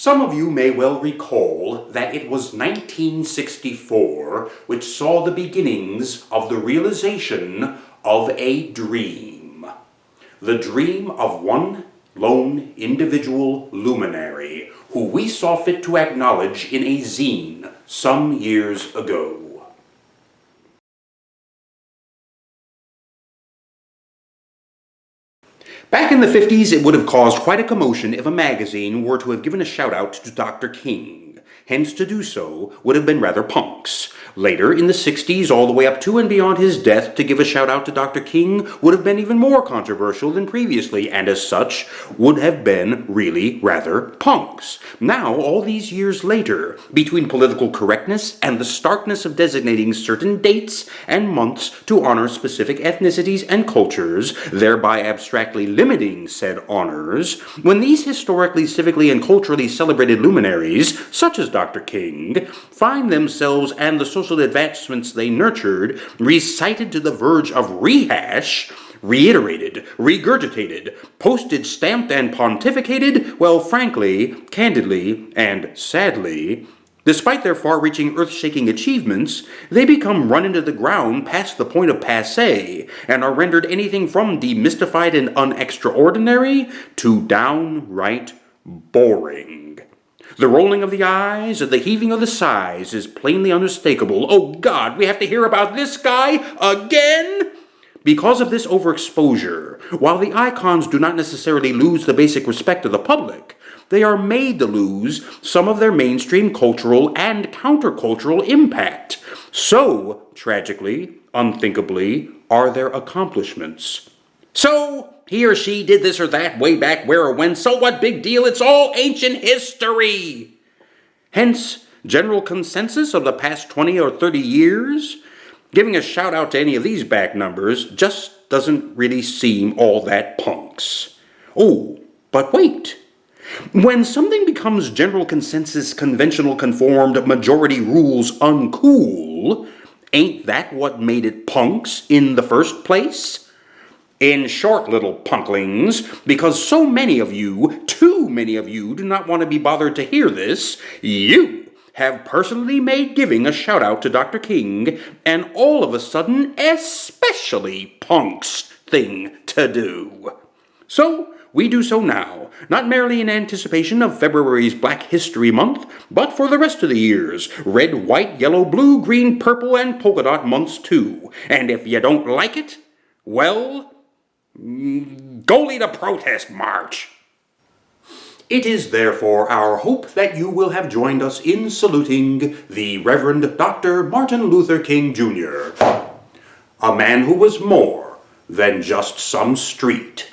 Some of you may well recall that it was 1964 which saw the beginnings of the realization of a dream. The dream of one lone individual luminary who we saw fit to acknowledge in a zine some years ago. Back in the 50s, it would have caused quite a commotion if a magazine were to have given a shout-out to Dr. King. Hence, to do so would have been rather punks. Later, in the 60s, all the way up to and beyond his death, to give a shout-out to Dr. King would have been even more controversial than previously, and as such, would have been really rather punks. Now, all these years later, between political correctness and the starkness of designating certain dates and months to honor specific ethnicities and cultures, thereby abstractly limiting said honors, when these historically, civically, and culturally celebrated luminaries, such as Dr. King, find themselves and the social advancements they nurtured recited to the verge of rehash, reiterated, regurgitated, postage stamped and pontificated, well, frankly, candidly, and sadly, despite their far-reaching, earth-shaking achievements, they become run into the ground past the point of passé and are rendered anything from demystified and unextraordinary to downright boring. The rolling of the eyes and the heaving of the sighs is plainly unmistakable. Oh God, we have to hear about this guy again? Because of this overexposure, while the icons do not necessarily lose the basic respect of the public, they are made to lose some of their mainstream cultural and countercultural impact. So, tragically, unthinkably, are their accomplishments. So, he or she did this or that way back where or when, so what big deal? It's all ancient history! Hence, general consensus of the past 20 or 30 years, giving a shout out to any of these back numbers just doesn't really seem all that punks. Oh, but wait. When something becomes general consensus, conventional conformed, majority rules uncool, ain't that what made it punks in the first place? In short, little punklings, because so many of you, too many of you, do not want to be bothered to hear this, you have personally made giving a shout-out to Dr. King an all of a sudden especially punks thing to do. So, we do so now, not merely in anticipation of February's Black History Month, but for the rest of the year's red, white, yellow, blue, green, purple, and polka dot months too. And if you don't like it, well, go lead a protest march. It is therefore our hope that you will have joined us in saluting the Reverend Dr. Martin Luther King Jr., a man who was more than just some street